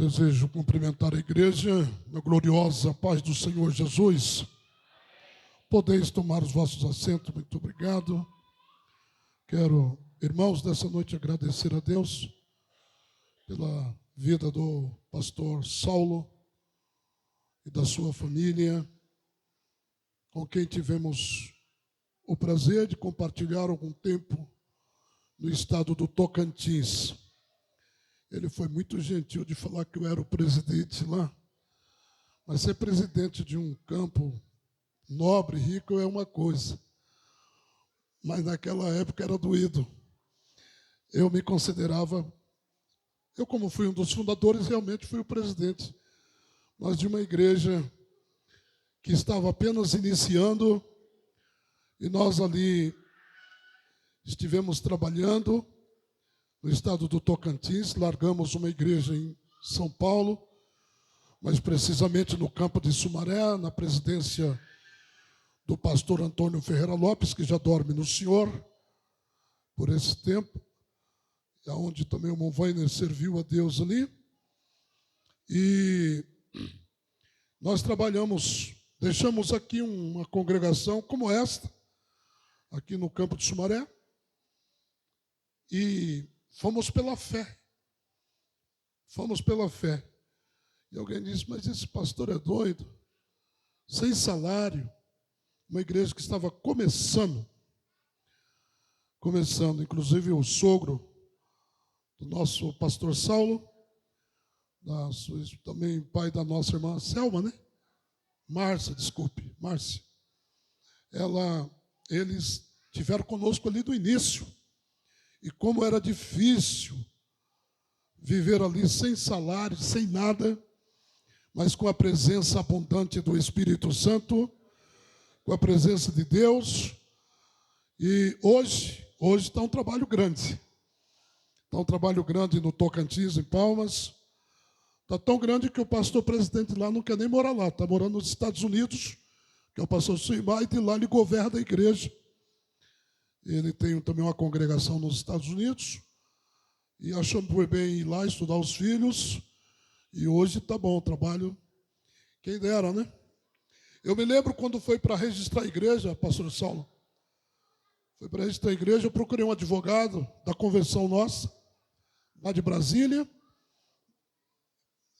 Desejo cumprimentar a igreja na gloriosa paz do Senhor Jesus. Podeis tomar os vossos assentos, muito obrigado. Quero, irmãos, nessa noite agradecer a Deus pela vida do pastor Saulo e da sua família, com quem tivemos o prazer de compartilhar algum tempo no estado do Tocantins. Ele foi muito gentil de falar que eu era o presidente lá, mas ser presidente de um campo nobre, rico, é uma coisa, mas naquela época era doído. Eu me considerava, eu como fui um dos fundadores, realmente fui o presidente, mas de uma igreja que estava apenas iniciando, e nós ali estivemos trabalhando no estado do Tocantins, largamos uma igreja em São Paulo, mas precisamente no campo de Sumaré, na presidência do pastor Antônio Ferreira Lopes, que já dorme no Senhor por esse tempo, onde também o irmão Weiner serviu a Deus ali. E nós trabalhamos, deixamos aqui uma congregação como esta, aqui no campo de Sumaré, e fomos pela fé. Fomos pela fé. E alguém disse, mas esse pastor é doido, sem salário. Uma igreja que estava começando. Inclusive o sogro do nosso pastor Saulo, também pai da nossa irmã Selma, né? Márcia. Eles estiveram conosco ali do início. E como era difícil viver ali sem salário, sem nada, mas com a presença abundante do Espírito Santo, com a presença de Deus. E hoje está um trabalho grande. Está um trabalho grande no Tocantins, em Palmas. Está tão grande que o pastor presidente lá não quer nem morar lá. Está morando nos Estados Unidos, que é o pastor Suimar, e de lá ele governa a igreja. Ele tem também uma congregação nos Estados Unidos. E achamos por bem ir lá estudar os filhos. E hoje está bom o trabalho. Quem dera, né? Eu me lembro quando foi para registrar a igreja, pastor Saulo. Foi para registrar a igreja, eu procurei um advogado da convenção nossa, lá de Brasília.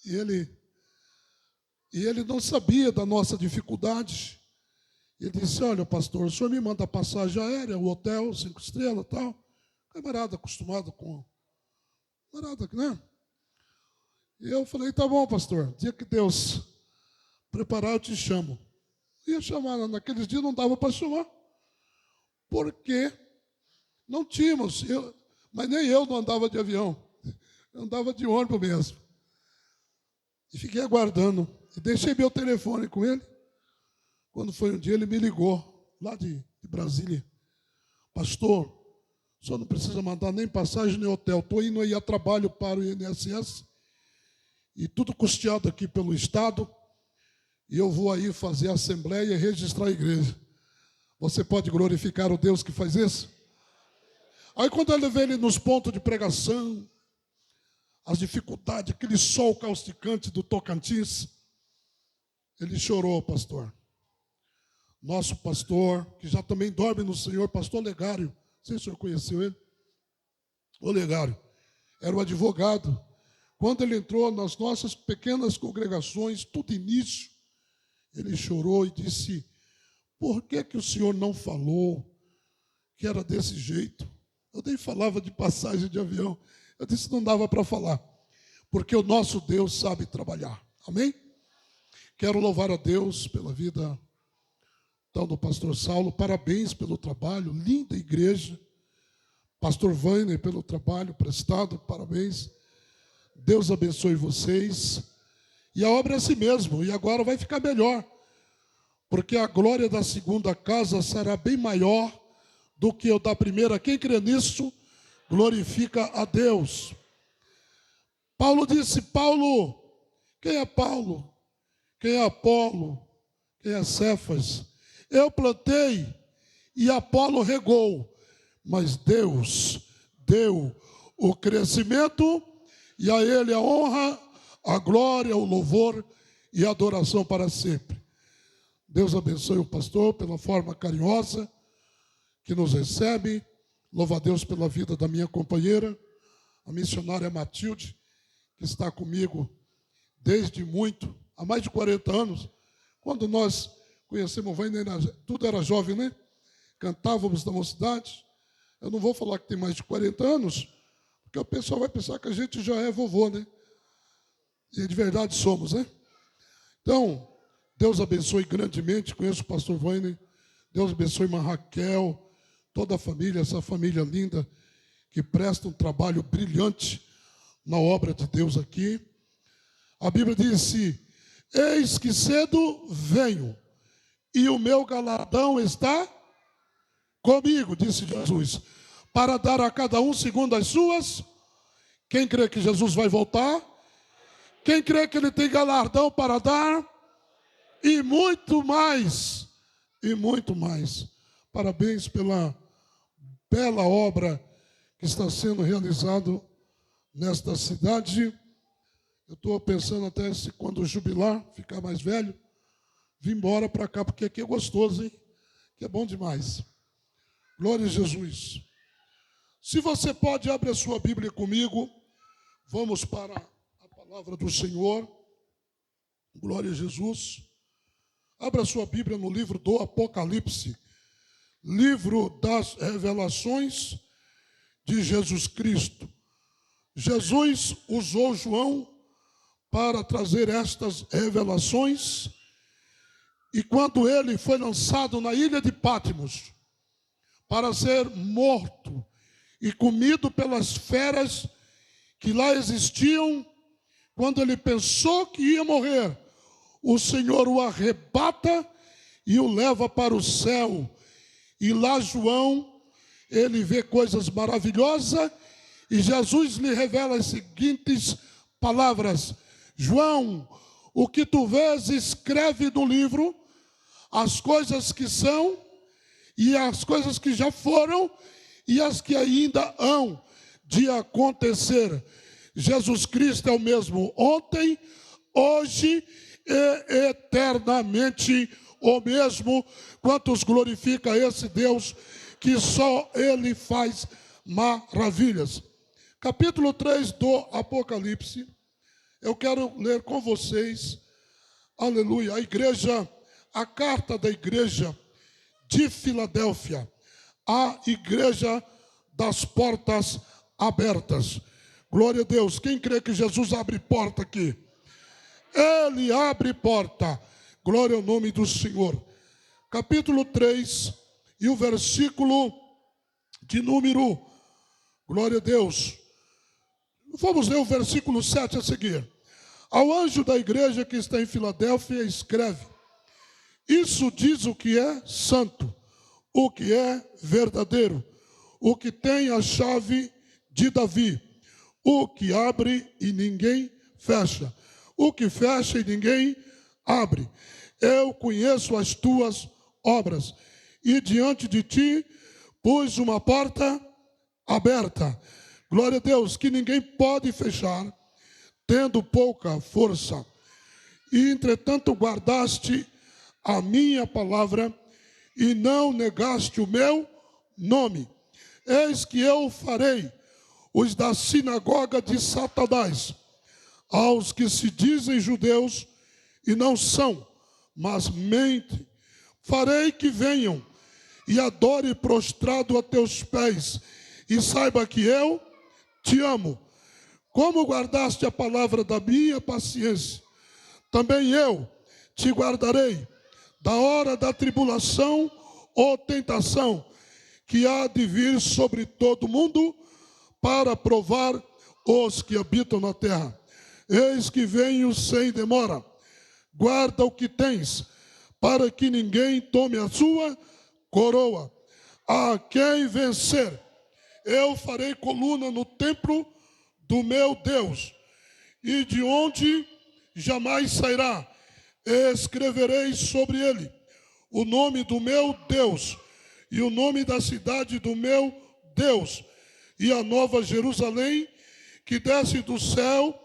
E ele não sabia da nossa dificuldade. Ele disse, olha, pastor, o senhor me manda a passagem aérea, o hotel, 5 estrelas e tal. Camarada acostumado com... Camarada, né? E eu falei, tá bom, pastor, dia que Deus preparar, eu te chamo. Ia chamar, naqueles dias não dava para chamar. Porque não tínhamos, mas nem eu não andava de avião. Eu andava de ônibus mesmo. E fiquei aguardando. E deixei meu telefone com ele. Quando foi um dia, ele me ligou, lá de Brasília. Pastor, o senhor não precisa mandar nem passagem nem hotel. Estou indo aí a trabalho para o INSS. E tudo custeado aqui pelo Estado. E eu vou aí fazer a assembleia e registrar a igreja. Você pode glorificar o Deus que faz isso? Aí quando eu levei ele nos pontos de pregação, as dificuldades, aquele sol causticante do Tocantins, ele chorou, pastor. Nosso pastor, que já também dorme no Senhor, pastor Legário, não sei se o senhor conheceu ele. O Legário era o advogado. Quando ele entrou nas nossas pequenas congregações, tudo início, ele chorou e disse, por que o senhor não falou que era desse jeito? Eu nem falava de passagem de avião. Eu disse, não dava para falar, porque o nosso Deus sabe trabalhar. Amém? Quero louvar a Deus pela vida então, do pastor Saulo, parabéns pelo trabalho, linda igreja. Pastor Weiner, pelo trabalho prestado, parabéns. Deus abençoe vocês. E a obra é assim mesmo, e agora vai ficar melhor, porque a glória da segunda casa será bem maior do que o da primeira. Quem crê nisso, glorifica a Deus. Paulo disse, Paulo, quem é Paulo? Quem é Apolo? Quem é Cefas? Eu plantei e Apolo regou, mas Deus deu o crescimento e a ele a honra, a glória, o louvor e a adoração para sempre. Deus abençoe o pastor pela forma carinhosa que nos recebe. Louvo a Deus pela vida da minha companheira, a missionária Matilde, que está comigo desde muito, há mais de 40 anos. Quando nós conhecemos o Wayne, tudo era jovem, né? Cantávamos na mocidade. Eu não vou falar que tem mais de 40 anos, porque o pessoal vai pensar que a gente já é vovô, né? E de verdade somos, né? Então, Deus abençoe grandemente. Conheço o pastor Wayne. Deus abençoe irmã Raquel, toda a família, essa família linda, que presta um trabalho brilhante na obra de Deus aqui. A Bíblia diz: eis que cedo venho, e o meu galardão está comigo, disse Jesus, para dar a cada um segundo as suas. Quem crê que Jesus vai voltar? Quem crê que ele tem galardão para dar? E muito mais, e muito mais. Parabéns pela bela obra que está sendo realizada nesta cidade. Eu estou pensando até se quando jubilar, ficar mais velho, vir embora para cá, porque aqui é gostoso, hein? Que é bom demais. Glória a Jesus. Se você pode, abre a sua Bíblia comigo. Vamos para a palavra do Senhor. Glória a Jesus. Abra a sua Bíblia no livro do Apocalipse. Livro das revelações de Jesus Cristo. Jesus usou João para trazer estas revelações. E quando ele foi lançado na ilha de Patmos para ser morto e comido pelas feras que lá existiam, quando ele pensou que ia morrer, o Senhor o arrebata e o leva para o céu. E lá João, ele vê coisas maravilhosas e Jesus lhe revela as seguintes palavras: João, o que tu vês, escreve no livro as coisas que são e as coisas que já foram e as que ainda hão de acontecer. Jesus Cristo é o mesmo ontem, hoje e eternamente o mesmo. Quantos glorifica esse Deus que só Ele faz maravilhas. Capítulo 3 do Apocalipse. Eu quero ler com vocês, aleluia, a carta da igreja de Filadélfia, a igreja das portas abertas. Glória a Deus. Quem crê que Jesus abre porta aqui? Ele abre porta. Glória ao nome do Senhor. Capítulo 3 e o versículo de número, glória a Deus. Vamos ler o versículo 7 a seguir. Ao anjo da igreja que está em Filadélfia, escreve: isso diz o que é santo, o que é verdadeiro, o que tem a chave de Davi, o que abre e ninguém fecha, o que fecha e ninguém abre. Eu conheço as tuas obras, e diante de ti pus uma porta aberta. Glória a Deus, que ninguém pode fechar, tendo pouca força. E entretanto guardaste a minha palavra e não negaste o meu nome. Eis que eu farei os da sinagoga de Satanás, aos que se dizem judeus e não são, mas mentem. Farei que venham e adore prostrado a teus pés, e saiba que eu te amo. Como guardaste a palavra da minha paciência, também eu te guardarei da hora da tribulação ou tentação que há de vir sobre todo mundo, para provar os que habitam na terra. Eis que venho sem demora. Guarda o que tens, para que ninguém tome a sua coroa. A quem vencer, eu farei coluna no templo do meu Deus, e de onde jamais sairá. Escreverei sobre ele o nome do meu Deus e o nome da cidade do meu Deus, e a nova Jerusalém que desce do céu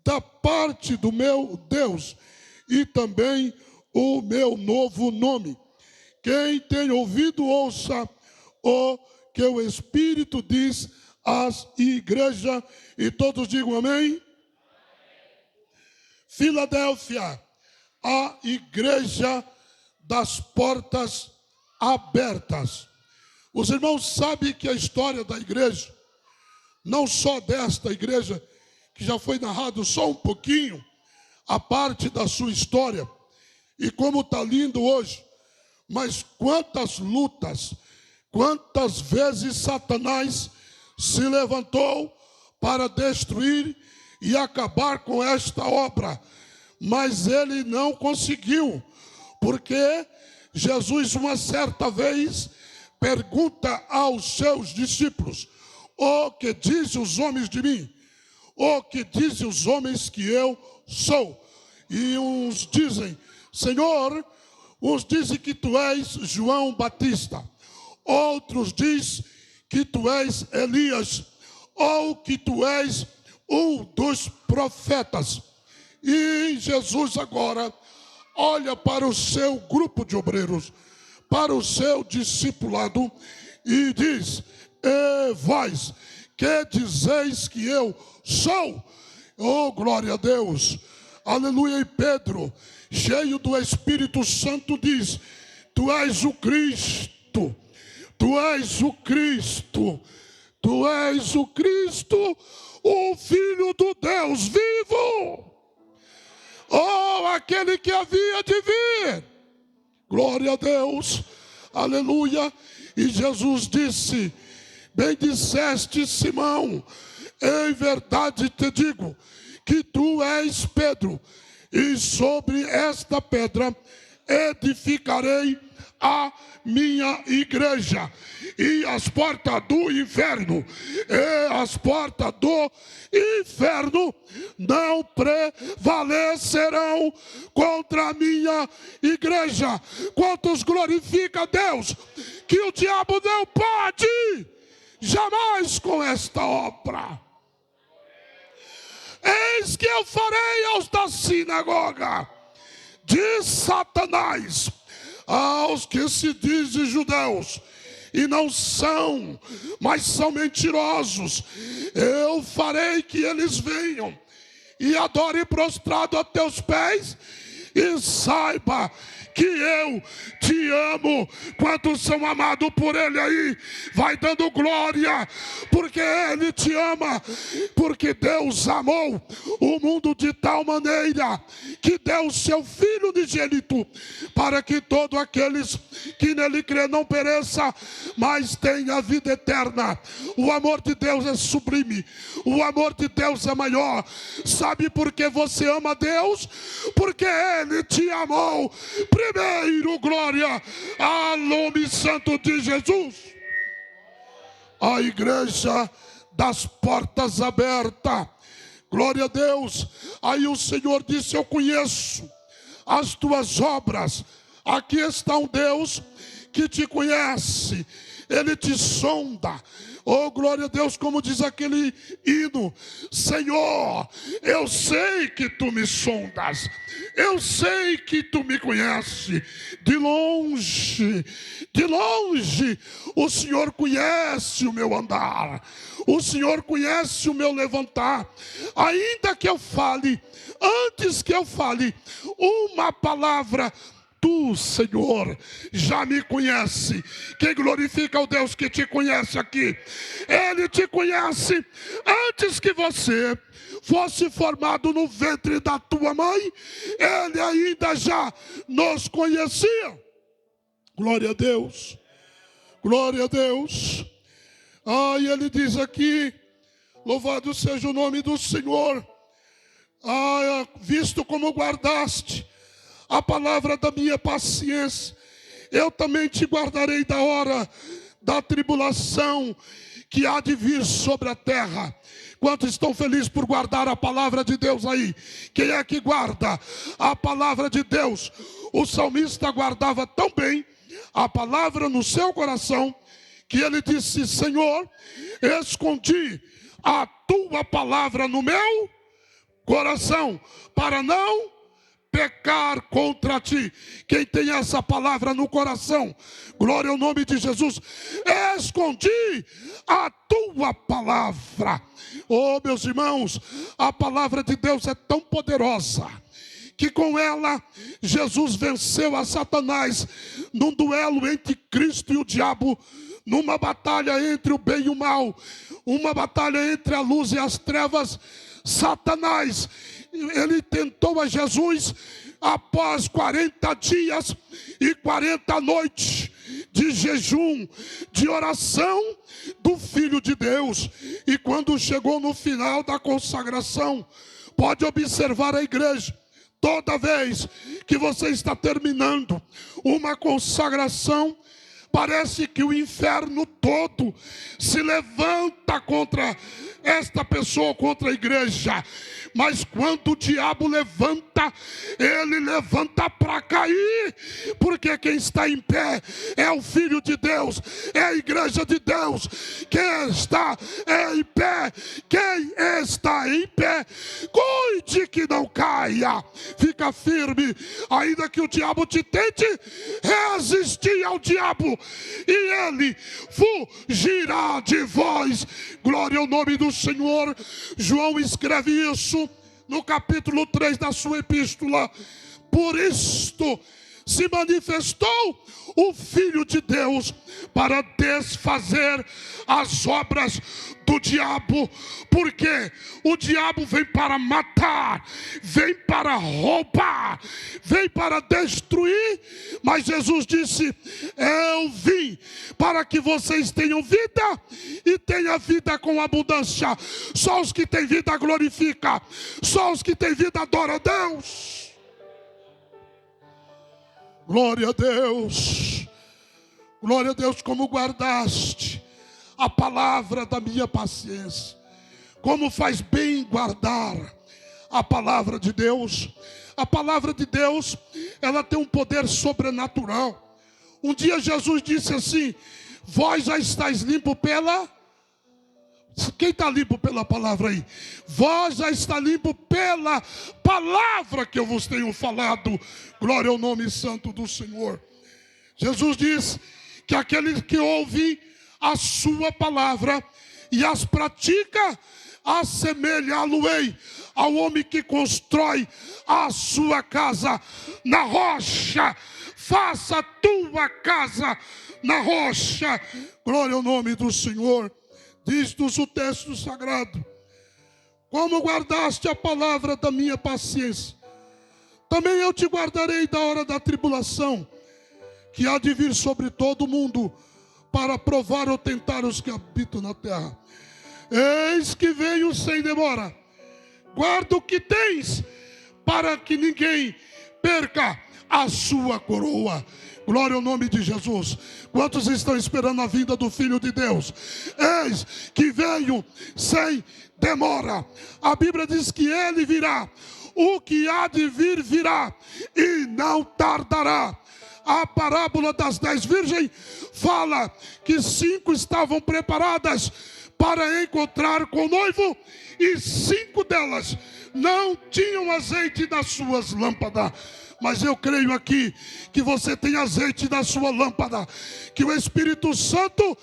da parte do meu Deus, e também o meu novo nome. Quem tem ouvido, ouça o que o Espírito diz às igrejas. E todos digam amém. Filadélfia, a igreja das portas abertas. Os irmãos sabem que a história da igreja, não só desta igreja, que já foi narrado só um pouquinho, a parte da sua história, e como está lindo hoje, mas quantas lutas, quantas vezes Satanás se levantou para destruir e acabar com esta obra, mas ele não conseguiu, porque Jesus uma certa vez pergunta aos seus discípulos: o que dizem os homens de mim? O que dizem os homens que eu sou? E uns dizem, Senhor, uns dizem que tu és João Batista, outros dizem que tu és Elias, ou que tu és um dos profetas. E Jesus agora olha para o seu grupo de obreiros, para o seu discipulado, e diz: e vós, que dizeis que eu sou? Oh, glória a Deus, aleluia. E Pedro, cheio do Espírito Santo, diz: tu és o Cristo, tu és o Cristo, tu és o Cristo, o Filho do Deus vivo, oh, aquele que havia de vir. Glória a Deus, aleluia. E Jesus disse: bem disseste, Simão, em verdade te digo que tu és Pedro, e sobre esta pedra edificarei a minha igreja, e as portas do inferno, não prevalecerão contra a minha igreja. Quantos glorificam a Deus, que o diabo não pode jamais com esta obra. Eis que eu farei aos da sinagoga de Satanás, aos que se dizem judeus e não são, mas são mentirosos, eu farei que eles venham e adorem prostrado a teus pés, e saiba que eu te amo. Quantos são amados por Ele aí? Vai dando glória, porque Ele te ama, porque Deus amou o mundo de tal maneira que deu o seu Filho unigênito, para que todos aqueles que nele crê não pereça, mas tenha a vida eterna. O amor de Deus é sublime, o amor de Deus é maior. Sabe por que você ama Deus? Porque Ele te amou primeiro. Glória ao nome santo de Jesus. A igreja das portas abertas. Glória a Deus. Aí o Senhor disse: eu conheço as tuas obras. Aqui está um Deus que te conhece, Ele te sonda. Oh, glória a Deus, como diz aquele hino: Senhor, eu sei que tu me sondas, eu sei que tu me conheces. De longe, o Senhor conhece o meu andar, o Senhor conhece o meu levantar. Ainda que eu fale, antes que eu fale uma palavra, tu, Senhor, já me conhece. Quem glorifica o Deus que te conhece aqui? Ele te conhece antes que você fosse formado no ventre da tua mãe. Ele ainda já nos conhecia. Glória a Deus, glória a Deus. E ele diz aqui: louvado seja o nome do Senhor. Visto como guardaste a palavra da minha paciência, eu também te guardarei da hora da tribulação que há de vir sobre a terra. Quantos estão felizes por guardar a palavra de Deus aí? Quem é que guarda a palavra de Deus? O salmista guardava tão bem a palavra no seu coração, que ele disse: Senhor, escondi a tua palavra no meu coração, para não pecar contra ti. Quem tem essa palavra no coração, glória ao nome de Jesus. Escondi a tua palavra. Oh, meus irmãos, a palavra de Deus é tão poderosa que com ela Jesus venceu a Satanás num duelo entre Cristo e o diabo, numa batalha entre o bem e o mal, uma batalha entre a luz e as trevas. Satanás, ele tentou a Jesus após 40 dias e 40 noites de jejum, de oração do Filho de Deus. E quando chegou no final da consagração, pode observar a igreja, toda vez que você está terminando uma consagração, parece que o inferno todo se levanta contra esta pessoa, contra a igreja. Mas quando o diabo levanta, ele levanta para cair, porque quem está em pé é o Filho de Deus, é a igreja de Deus. Quem está em pé, cuide que não caia, fica firme, ainda que o diabo te tente, resistir ao diabo e ele fugirá de vós. Glória ao nome do Senhor. João escreve isso no capítulo 3 da sua epístola. Por isto se manifestou o Filho de Deus, para desfazer as obras do diabo, porque o diabo vem para matar, vem para roubar, vem para destruir, mas Jesus disse: eu vim para que vocês tenham vida e tenham vida com abundância. Só os que têm vida glorifica, só os que têm vida adoram a Deus. Glória a Deus, glória a Deus, como guardaste a palavra da minha paciência. Como faz bem guardar a palavra de Deus. A palavra de Deus, ela tem um poder sobrenatural. Um dia Jesus disse assim: vós já estáis limpo pela... Quem está limpo pela palavra aí? Vós já está limpo pela palavra que eu vos tenho falado. Glória ao nome santo do Senhor. Jesus diz que aquele que ouve a sua palavra e as pratica, assemelhá-lo-ei ao homem que constrói a sua casa na rocha. Faça a tua casa na rocha. Glória ao nome do Senhor. Diz-nos o texto sagrado: como guardaste a palavra da minha paciência, também eu te guardarei da hora da tribulação, que há de vir sobre todo o mundo, para provar ou tentar os que habitam na terra. Eis que venho sem demora. Guarda o que tens, para que ninguém perca a sua coroa. Glória ao nome de Jesus. Quantos estão esperando a vinda do Filho de Deus? Eis que veio sem demora. A Bíblia diz que ele virá. O que há de vir, virá, e não tardará. A parábola das 10 virgens fala que 5 estavam preparadas para encontrar com o noivo, e 5 delas não tinham azeite nas suas lâmpadas. Mas eu creio aqui que você tem azeite na sua lâmpada, que o Espírito Santo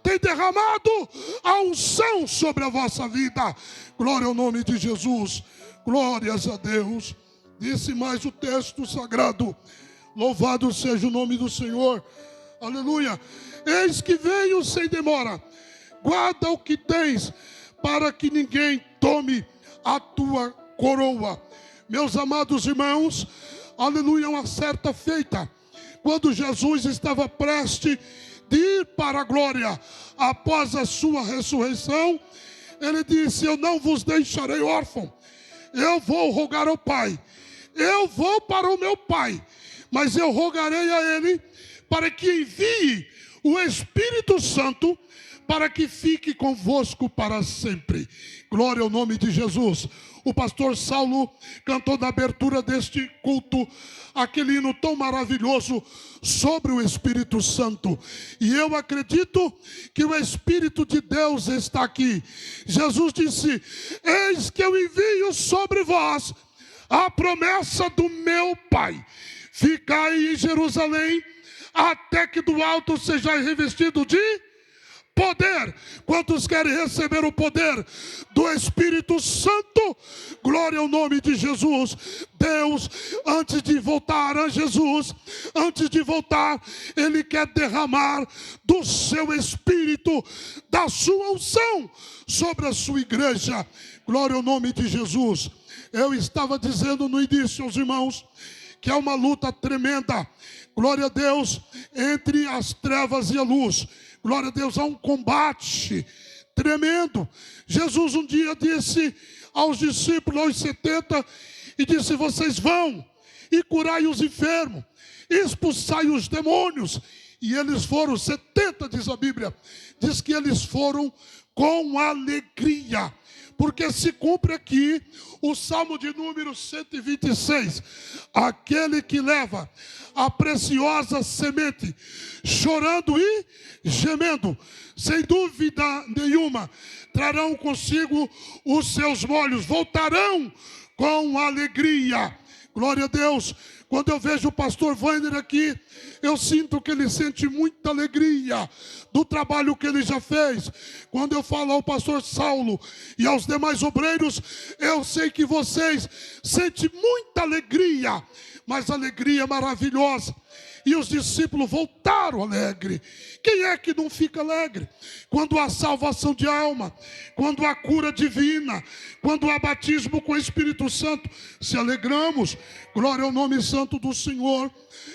tem derramado a unção sobre a vossa vida. Glória ao nome de Jesus. Glórias a Deus. Disse mais o texto sagrado: louvado seja o nome do Senhor. Aleluia. Eis que venho sem demora. Guarda o que tens, para que ninguém tome a tua coroa. Meus amados irmãos, aleluia, uma certa feita, quando Jesus estava prestes de ir para a glória, após a sua ressurreição, ele disse: eu não vos deixarei órfão, eu vou rogar ao Pai, eu vou para o meu Pai, mas eu rogarei a Ele para que envie o Espírito Santo para que fique convosco para sempre. Glória ao nome de Jesus. O pastor Saulo cantou na abertura deste culto aquele hino tão maravilhoso sobre o Espírito Santo. E eu acredito que o Espírito de Deus está aqui. Jesus disse: eis que eu envio sobre vós a promessa do meu Pai. Ficai em Jerusalém até que do alto sejais revestido de poder. Quantos querem receber o poder do Espírito Santo? Glória ao nome de Jesus. Deus, antes de voltar a Jesus, antes de voltar, Ele quer derramar do seu Espírito, da sua unção sobre a sua igreja. Glória ao nome de Jesus. Eu estava dizendo no início aos irmãos que é uma luta tremenda, glória a Deus, entre as trevas e a luz. Glória a Deus, há um combate tremendo. Jesus um dia disse aos discípulos, aos 70, e disse: vocês vão e curai os enfermos, expulsai os demônios. E eles foram, 70 diz a Bíblia, diz que eles foram com alegria, porque se cumpre aqui o Salmo de número 126, aquele que leva a preciosa semente, chorando e gemendo, sem dúvida nenhuma, trarão consigo os seus molhos, voltarão com alegria. Glória a Deus. Quando eu vejo o pastor Wainer aqui, eu sinto que ele sente muita alegria do trabalho que ele já fez. Quando eu falo ao pastor Saulo e aos demais obreiros, eu sei que vocês sentem muita alegria, mas alegria maravilhosa. E os discípulos voltaram alegre. Quem é que não fica alegre? Quando há salvação de alma, quando há cura divina, quando há batismo com o Espírito Santo, se alegramos. Glória ao nome santo do Senhor.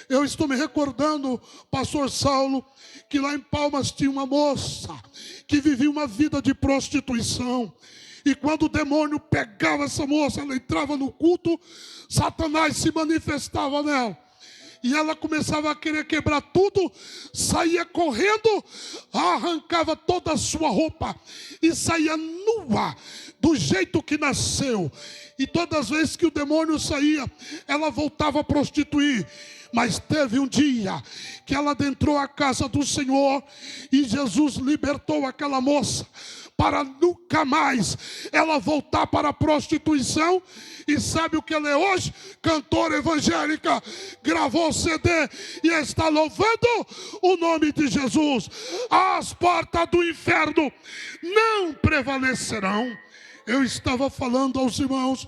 Eu estou me recordando, pastor Saulo, que lá em Palmas tinha uma moça que vivia uma vida de prostituição. E quando o demônio pegava essa moça, ela entrava no culto, Satanás se manifestava nela. E ela começava a querer quebrar tudo, saía correndo, arrancava toda a sua roupa e saía nua, do jeito que nasceu. E todas as vezes que o demônio saía, ela voltava a prostituir. Mas teve um dia que ela adentrou a casa do Senhor e Jesus libertou aquela moça para nunca mais ela voltar para a prostituição. E sabe o que ela é hoje? Cantora evangélica, gravou CD e está louvando o nome de Jesus. As portas do inferno não prevalecerão. Eu estava falando aos irmãos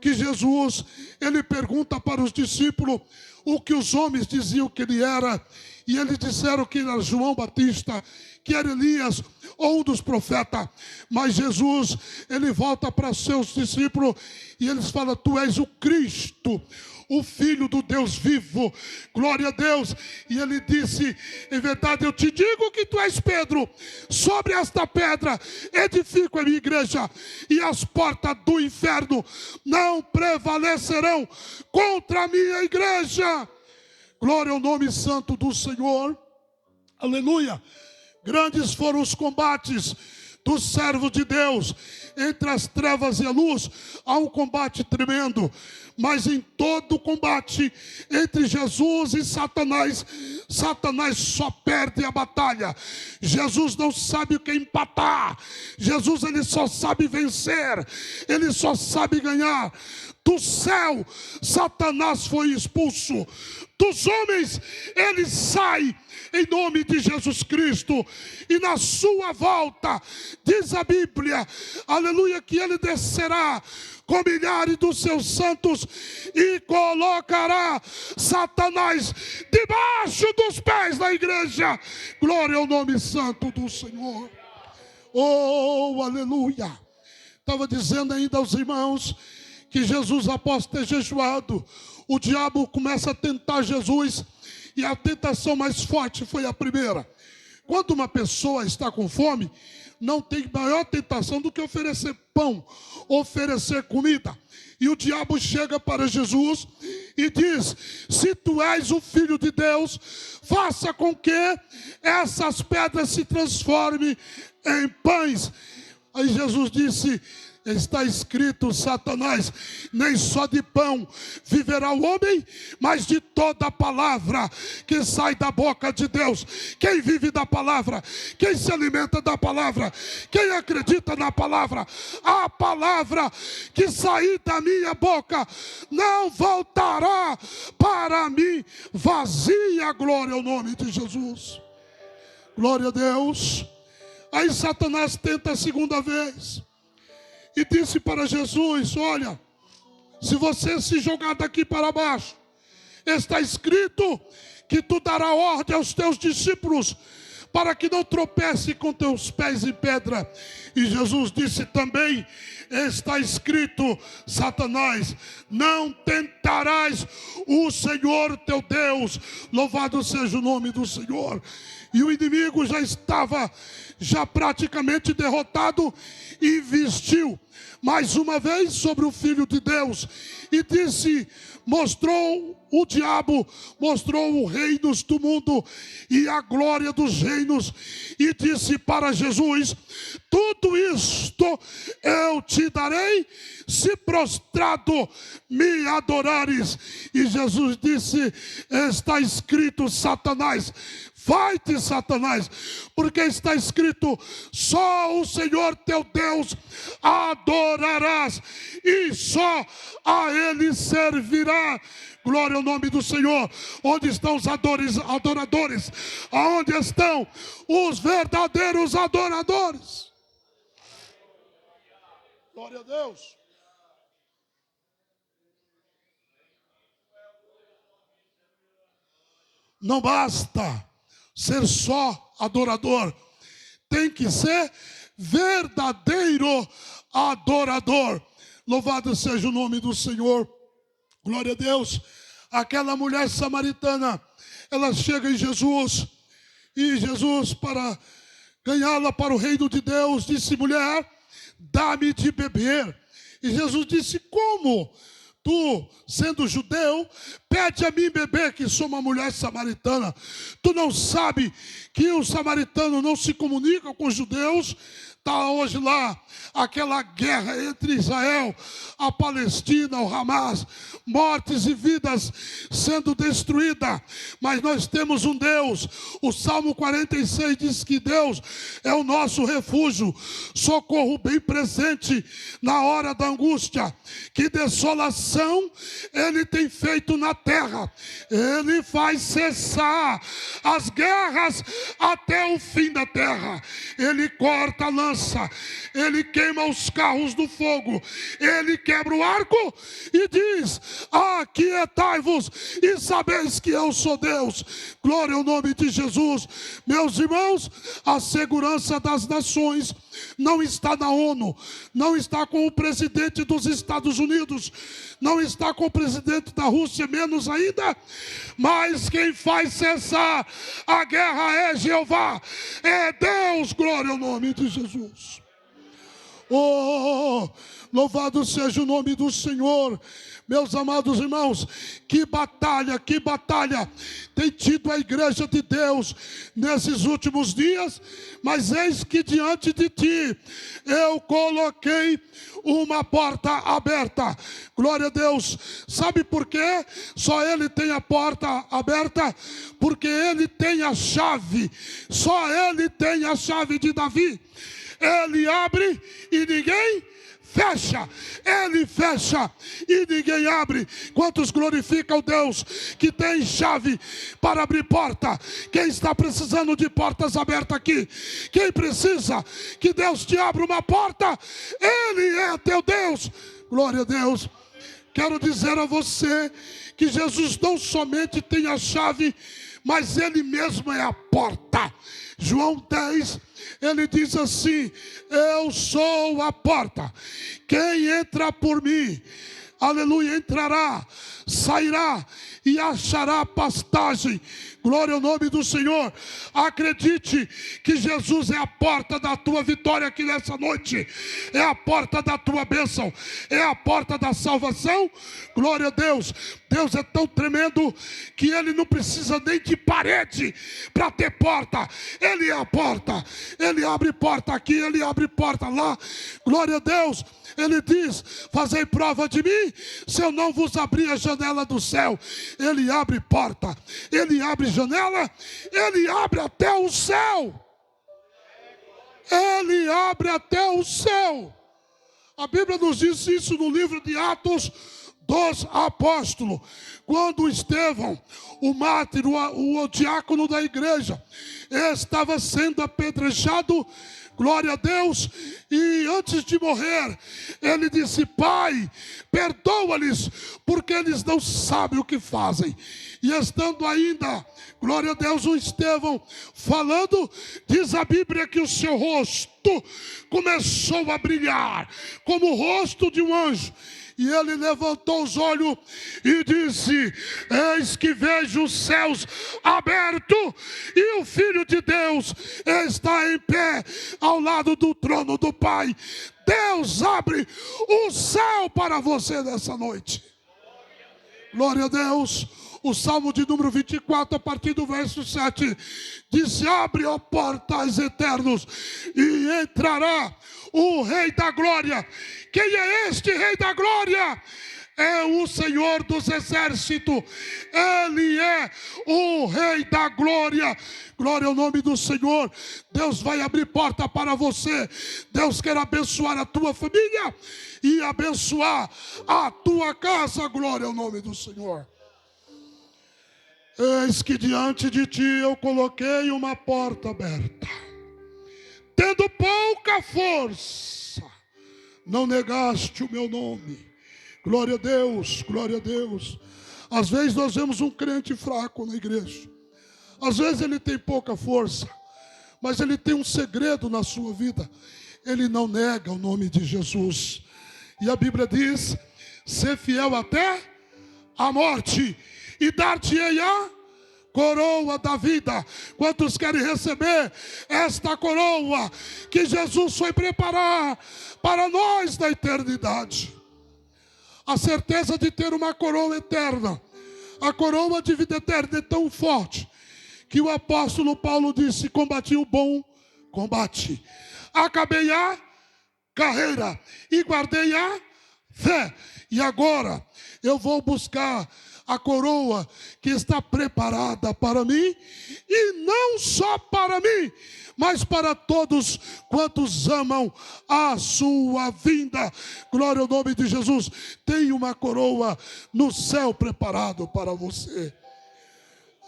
que Jesus, ele pergunta para os discípulos o que os homens diziam que ele era. E eles disseram que era João Batista, que era Elias ou um dos profetas. Mas Jesus, ele volta para seus discípulos e eles falam: tu és o Cristo, o Filho do Deus vivo. Glória a Deus. E ele disse: em verdade eu te digo que tu és Pedro, sobre esta pedra edifico a minha igreja, e as portas do inferno não prevalecerão contra a minha igreja. Glória ao nome santo do Senhor. Aleluia. Grandes foram os combates dos servos de Deus. Entre as trevas e a luz há um combate tremendo. Mas em todo combate entre Jesus e Satanás, Satanás só perde a batalha. Jesus não sabe o que é empatar. Jesus, ele só sabe vencer. Ele só sabe ganhar. Do céu, Satanás foi expulso. Dos homens, ele sai em nome de Jesus Cristo. E na sua volta, diz a Bíblia, aleluia, que ele descerá com milhares dos seus santos e colocará Satanás debaixo dos pés da igreja. Glória ao nome santo do Senhor. Oh, aleluia. Estava dizendo ainda aos irmãos que Jesus, após ter jejuado, o diabo começa a tentar Jesus, e a tentação mais forte foi a primeira. quando uma pessoa está com fome, não tem maior tentação do que oferecer pão, oferecer comida. E o diabo chega para Jesus e diz: se tu és o Filho de Deus, faça com que essas pedras se transformem em pães. Aí Jesus disse: está escrito, Satanás, nem só de pão viverá o homem, mas de toda a palavra que sai da boca de Deus. Quem vive da palavra, quem se alimenta da palavra, quem acredita na palavra, a palavra que sair da minha boca não voltará para mim vazia. Glória ao nome de Jesus. Glória a Deus. Aí Satanás tenta a segunda vez e disse para Jesus: olha, se você se jogar daqui para baixo, está escrito que tu dará ordem aos teus discípulos para que não tropece com teus pés em pedra. E Jesus disse também: está escrito, Satanás, não tentarás o Senhor teu Deus. Louvado seja o nome do Senhor. E o inimigo já estava praticamente derrotado, e investiu mais uma vez sobre o Filho de Deus e disse, o diabo mostrou os reinos do mundo e a glória dos reinos, e disse para Jesus: tudo isto eu te darei, se prostrado me adorares. E Jesus disse: está escrito, Satanás, vai-te, Satanás, porque está escrito: só o Senhor teu Deus adorarás, e só a Ele servirá. Glória ao nome do Senhor. Onde estão os adoradores? Aonde estão os verdadeiros adoradores? Glória a Deus. Não basta ser só adorador, tem que ser verdadeiro adorador. Louvado seja o nome do Senhor. Glória a Deus. Aquela mulher samaritana, ela chega em Jesus, e Jesus, para ganhá-la para o reino de Deus, disse: mulher, dá-me de beber. E Jesus disse: como? Tu, sendo judeu, pede a mim beber, que sou uma mulher samaritana. Tu não sabe que os samaritanos não se comunicam com os judeus? Está hoje lá aquela guerra entre Israel, a Palestina, o Hamas, mortes e vidas sendo destruídas. Mas nós temos um Deus. O Salmo 46 diz que Deus é o nosso refúgio, socorro bem presente na hora da angústia. Que desolação Ele tem feito na terra. Ele faz cessar as guerras até o fim da terra. Ele corta a lança, Ele queima os carros do fogo, Ele quebra o arco e diz: aquietai-vos e sabeis que eu sou Deus. Glória ao nome de Jesus. Meus irmãos, a segurança das nações não está na ONU, não está com o presidente dos Estados Unidos, não está com o presidente da Rússia, menos ainda. Mas quem faz cessar a guerra é Jeová, é Deus. Glória ao nome de Jesus. Oh, louvado seja o nome do Senhor. Meus amados irmãos, que batalha tem tido a igreja de Deus nesses últimos dias. Mas eis que diante de ti eu coloquei uma porta aberta. Glória a Deus. Sabe por quê? Só Ele tem a porta aberta, porque Ele tem a chave. Só Ele tem a chave de Davi. Ele abre e ninguém fecha, Ele fecha e ninguém abre. Quantos glorificam o Deus que tem chave para abrir porta? Quem está precisando de portas abertas aqui? Quem precisa que Deus te abra uma porta? Ele é teu Deus. Glória a Deus. Quero dizer a você que Jesus não somente tem a chave, mas Ele mesmo é a porta. João 10, Ele diz assim: eu sou a porta, quem entra por mim, aleluia, entrará, sairá e achará pastagem. Glória ao nome do Senhor. Acredite que Jesus é a porta da tua vitória aqui nessa noite. É a porta da tua bênção. É a porta da salvação. Glória a Deus. Deus é tão tremendo que Ele não precisa nem de parede para ter porta. Ele é a porta. Ele abre porta aqui, Ele abre porta lá. Glória a Deus. Ele diz: fazei prova de mim, se eu não vos abrir a janela do céu. Ele abre porta, Ele abre janela, Ele abre até o céu. Ele abre até o céu. A Bíblia nos diz isso no livro de Atos dos Apóstolos. Quando Estevão, o mártir, o diácono da igreja, estava sendo apedrejado, glória a Deus, e antes de morrer, ele disse: Pai, perdoa-lhes, porque eles não sabem o que fazem. E estando ainda, glória a Deus, o Estevão falando, diz a Bíblia que o seu rosto começou a brilhar, como o rosto de um anjo. E ele levantou os olhos e disse: eis que vejo os céus abertos e o Filho de Deus está em pé ao lado do trono do Pai. Deus abre o céu para você nessa noite. Glória a Deus. O Salmo de número 24, a partir do verso 7, diz: abre, ó portas eternos, e entrará o Rei da Glória. Quem é este Rei da Glória? É o Senhor dos Exércitos. Ele é o Rei da Glória. Glória ao nome do Senhor. Deus vai abrir porta para você. Deus quer abençoar a tua família e abençoar a tua casa. Glória ao nome do Senhor. Eis que diante de ti eu coloquei uma porta aberta. Tendo pouca força, não negaste o meu nome. Glória a Deus, glória a Deus. Às vezes nós vemos um crente fraco na igreja. Às vezes ele tem pouca força, mas ele tem um segredo na sua vida. Ele não nega o nome de Jesus. E a Bíblia diz: ser fiel até a morte, e dar-te-ei a coroa da vida. Quantos querem receber esta coroa que Jesus foi preparar para nós na eternidade? A certeza de ter uma coroa eterna, a coroa de vida eterna, é tão forte que o apóstolo Paulo disse: combati o bom combate, acabei a carreira e guardei a fé. E agora eu vou buscar a coroa que está preparada para mim, e não só para mim, mas para todos quantos amam a sua vinda. Glória ao nome de Jesus. Tem uma coroa no céu preparado para você.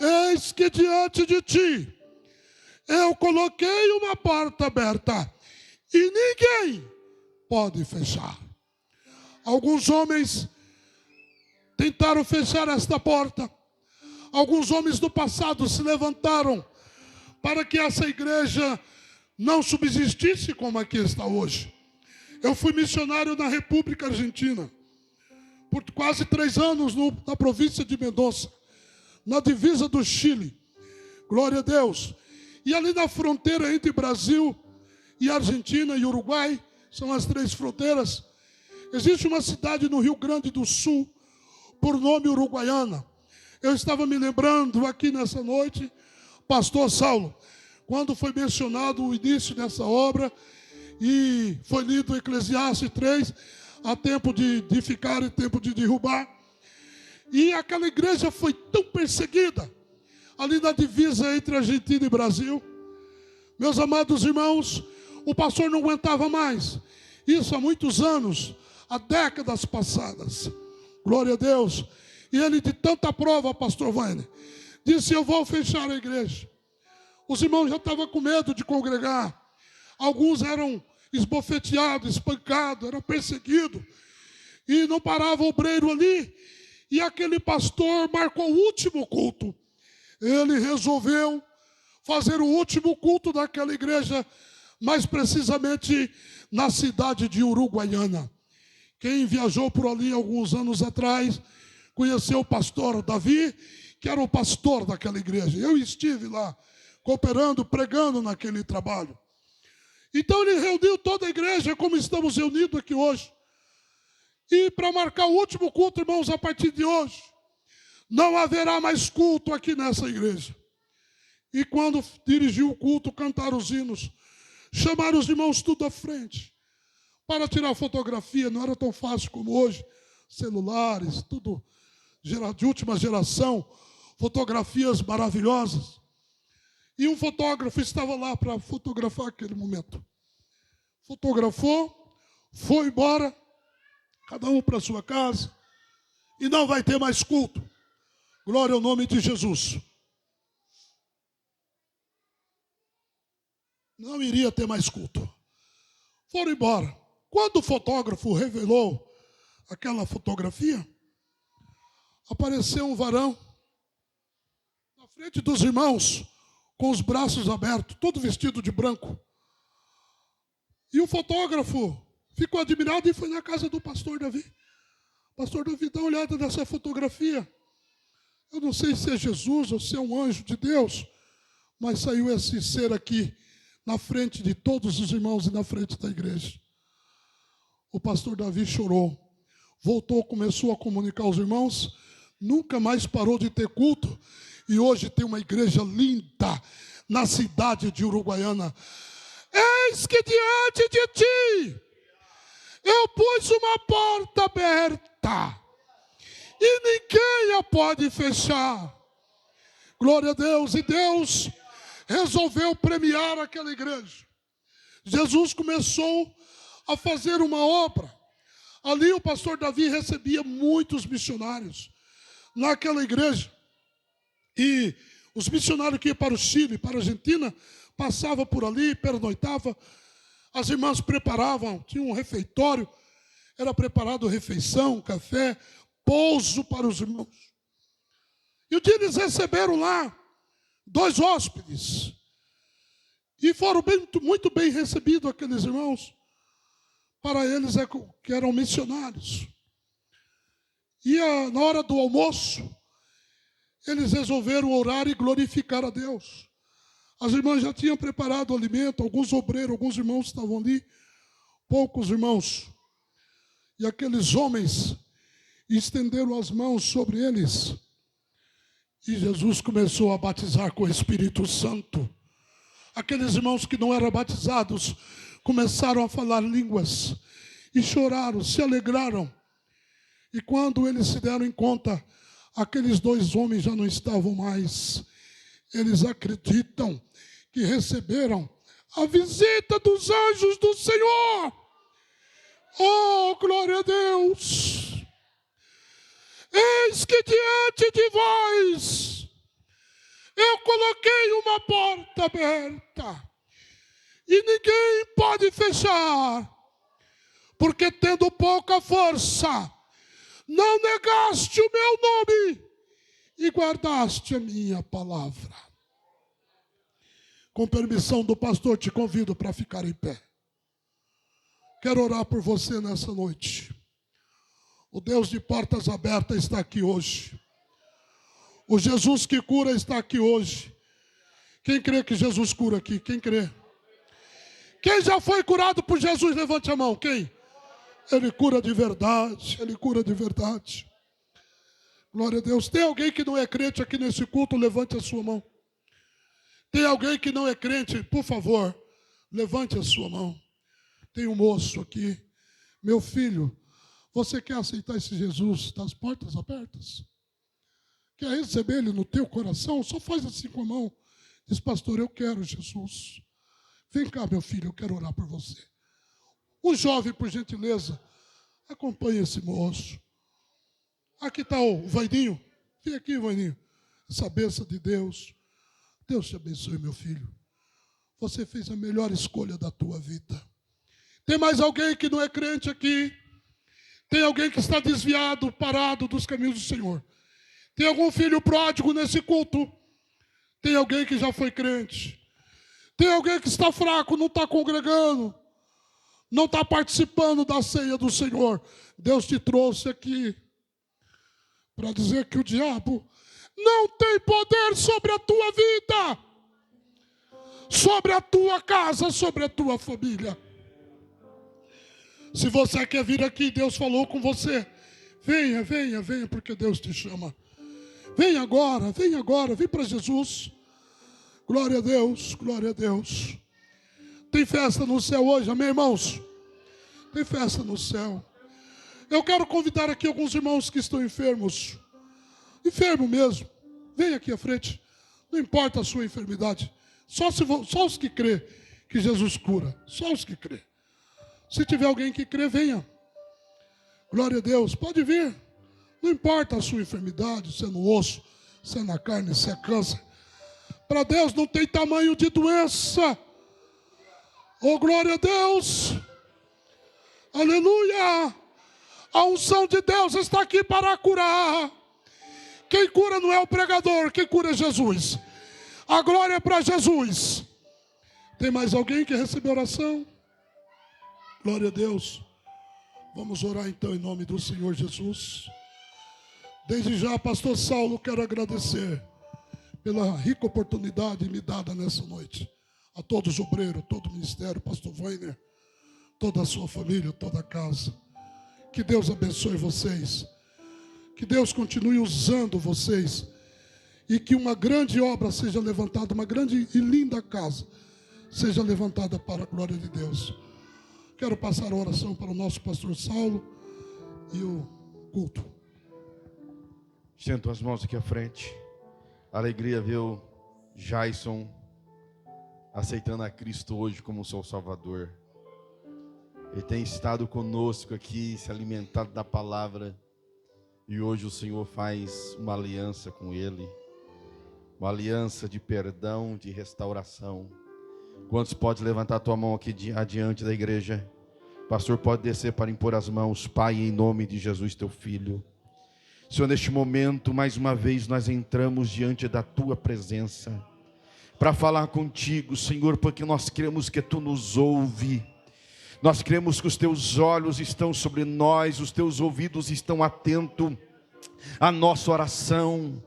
Eis que diante de ti eu coloquei uma porta aberta, e ninguém pode fechar. Alguns homens tentaram fechar esta porta. Alguns homens do passado se levantaram para que essa igreja não subsistisse como aqui está hoje. Eu fui missionário na República Argentina por quase 3 anos na província de Mendoza, na divisa do Chile. Glória a Deus. E ali na fronteira entre Brasil e Argentina e Uruguai, são as 3 fronteiras, existe uma cidade no Rio Grande do Sul, por nome Uruguaiana. Eu estava me lembrando aqui nessa noite, pastor Saulo, quando foi mencionado o início dessa obra, e foi lido Eclesiastes 3, há tempo de edificar e tempo de derrubar. E aquela igreja foi tão perseguida, ali na divisa entre Argentina e Brasil. Meus amados irmãos, o pastor não aguentava mais. Isso há muitos anos, há décadas passadas. Glória a Deus. E ele, de tanta prova, pastor Wayne, disse: eu vou fechar a igreja. Os irmãos já estavam com medo de congregar. Alguns eram esbofeteados, espancados, eram perseguidos. E não parava o obreiro ali. E aquele pastor marcou o último culto. Ele resolveu fazer o último culto daquela igreja, mais precisamente na cidade de Uruguaiana. Quem viajou por ali alguns anos atrás, conheceu o pastor Davi, que era o pastor daquela igreja. Eu estive lá, cooperando, pregando naquele trabalho. Então ele reuniu toda a igreja, como estamos reunidos aqui hoje. E para marcar o último culto, irmãos, a partir de hoje, não haverá mais culto aqui nessa igreja. E quando dirigiu o culto, cantaram os hinos, chamaram os irmãos tudo à frente, para tirar fotografia. Não era tão fácil como hoje, celulares, tudo de última geração, fotografias maravilhosas. E um fotógrafo estava lá para fotografar aquele momento. Fotografou, foi embora, cada um para sua casa, e não vai ter mais culto. Glória ao nome de Jesus. Não iria ter mais culto. Foram embora. Quando o fotógrafo revelou aquela fotografia, apareceu um varão na frente dos irmãos, com os braços abertos, todo vestido de branco. E o fotógrafo ficou admirado e foi na casa do pastor Davi. Pastor Davi, dá uma olhada nessa fotografia. Eu não sei se é Jesus ou se é um anjo de Deus, mas saiu esse ser aqui na frente de todos os irmãos e na frente da igreja. O pastor Davi chorou, voltou, começou a comunicar aos irmãos, nunca mais parou de ter culto, e hoje tem uma igreja linda na cidade de Uruguaiana. Eis que diante de ti eu pus uma porta aberta e ninguém a pode fechar. Glória a Deus. E Deus resolveu premiar aquela igreja. Jesus começou a fazer uma obra. Ali o pastor Davi recebia muitos missionários naquela igreja. E os missionários que iam para o Chile, para a Argentina, passavam por ali, pernoitavam. As irmãs preparavam, tinha um refeitório, era preparado refeição, café, pouso para os irmãos. E um dia eles receberam lá 2 hóspedes. E foram muito bem recebidos aqueles irmãos. Para eles que eram missionários. E na hora do almoço, eles resolveram orar e glorificar a Deus. As irmãs já tinham preparado o alimento, alguns obreiros, alguns irmãos estavam ali, poucos irmãos. E aqueles homens estenderam as mãos sobre eles. E Jesus começou a batizar com o Espírito Santo. Aqueles irmãos que não eram batizados começaram a falar línguas e choraram, se alegraram. E quando eles se deram em conta, aqueles 2 homens já não estavam mais. Eles acreditam que receberam a visita dos anjos do Senhor. Oh, glória a Deus! Eis que diante de vós eu coloquei uma porta aberta e ninguém pode fechar, porque tendo pouca força, não negaste o meu nome e guardaste a minha palavra. Com permissão do pastor, te convido para ficar em pé. Quero orar por você nessa noite. O Deus de portas abertas está aqui hoje. O Jesus que cura está aqui hoje. Quem crê que Jesus cura aqui? Quem crê? Quem já foi curado por Jesus, levante a mão. Quem? Ele cura de verdade. Ele cura de verdade. Glória a Deus. Tem alguém que não é crente aqui nesse culto? Levante a sua mão. Tem alguém que não é crente? Por favor, levante a sua mão. Tem um moço aqui. Meu filho, você quer aceitar esse Jesus? Está as portas abertas? Quer receber ele no teu coração? Só faz assim com a mão. Diz, pastor, eu quero Jesus. Vem cá, meu filho, eu quero orar por você. Um jovem, por gentileza, acompanhe esse moço. Aqui está o Vaininho. Vem aqui, Vaininho. Essa bênção de Deus. Deus te abençoe, meu filho. Você fez a melhor escolha da tua vida. Tem mais alguém que não é crente aqui? Tem alguém que está desviado, parado dos caminhos do Senhor? Tem algum filho pródigo nesse culto? Tem alguém que já foi crente? Tem alguém que está fraco, não está congregando, não está participando da ceia do Senhor? Deus te trouxe aqui para dizer que o diabo não tem poder sobre a tua vida, sobre a tua casa, sobre a tua família. Se você quer vir aqui, Deus falou com você, venha, venha, venha, porque Deus te chama. Vem agora, vem para Jesus. Glória a Deus, glória a Deus. Tem festa no céu hoje, amém, irmãos? Tem festa no céu. Eu quero convidar aqui alguns irmãos que estão enfermos. Enfermo mesmo. Vem aqui à frente. Não importa a sua enfermidade. Só os que crê que Jesus cura. Só os que crê. Se tiver alguém que crê, venha. Glória a Deus. Pode vir. Não importa a sua enfermidade, se é no osso, se é na carne, se é câncer. Para Deus não tem tamanho de doença. Oh, glória a Deus. Aleluia. A unção de Deus está aqui para curar. Quem cura não é o pregador, quem cura é Jesus. A glória é para Jesus. Tem mais alguém que recebeu oração? Glória a Deus. Vamos orar então em nome do Senhor Jesus. Desde já, pastor Saulo, quero agradecer pela rica oportunidade me dada nessa noite. A todos os obreiros, todo o ministério, pastor Weiner, toda a sua família, toda a casa. Que Deus abençoe vocês. Que Deus continue usando vocês. E que uma grande obra seja levantada, uma grande e linda casa seja levantada para a glória de Deus. Quero passar a oração para o nosso pastor Saulo e o culto. Estendo as mãos aqui à frente. Alegria ver o Jason aceitando a Cristo hoje como seu Salvador. Ele tem estado conosco aqui, se alimentado da palavra. E hoje o Senhor faz uma aliança com ele. Uma aliança de perdão, de restauração. Quantos pode levantar a tua mão aqui adiante da igreja? O pastor pode descer para impor as mãos. Pai, em nome de Jesus, teu filho. Senhor, neste momento, mais uma vez, nós entramos diante da tua presença. Para falar contigo, Senhor, porque nós cremos que tu nos ouve. Nós cremos que os teus olhos estão sobre nós, os teus ouvidos estão atentos à nossa oração.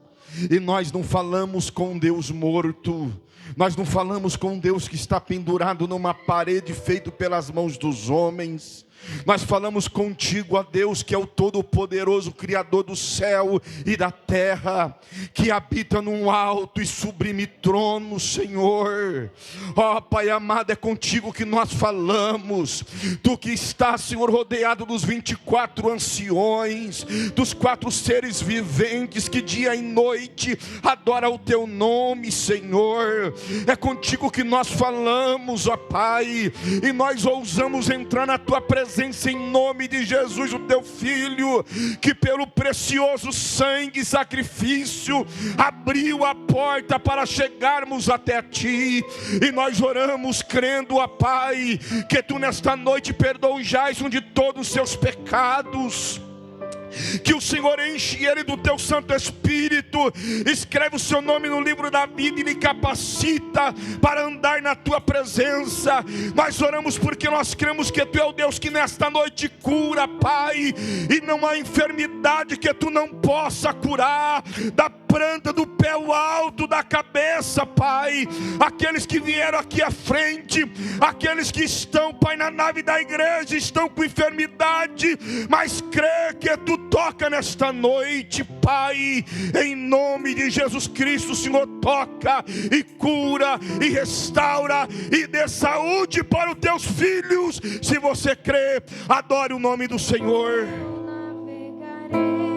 E nós não falamos com Deus morto, nós não falamos com Deus que está pendurado numa parede feito pelas mãos dos homens. Nós falamos contigo, ó Deus, que é o Todo-Poderoso, Criador do céu e da terra, que habita num alto e sublime trono, Senhor. Ó Pai amado, é contigo que nós falamos. Tu que estás, Senhor, rodeado dos 24 anciões, dos 4 seres viventes que dia e noite adoram o teu nome, Senhor. É contigo que nós falamos, ó Pai, e nós ousamos entrar na tua presença em nome de Jesus, o teu Filho, que pelo precioso sangue e sacrifício abriu a porta para chegarmos até ti. E nós oramos crendo, ó Pai, que tu nesta noite perdoa o Jason de todos os seus pecados. Que o Senhor enche ele do teu Santo Espírito, escreve o seu nome no livro da vida e lhe capacita para andar na tua presença. Nós oramos porque nós cremos que tu é o Deus que nesta noite cura, Pai, e não há enfermidade que tu não possa curar, da planta do pé ao alto da cabeça, Pai. Aqueles que vieram aqui à frente, aqueles que estão, Pai, na nave da igreja, estão com enfermidade, mas crê que tu toca nesta noite, Pai, em nome de Jesus Cristo. O Senhor toca e cura e restaura e dê saúde para os teus filhos. Se você crê, adore o nome do Senhor. Navegarei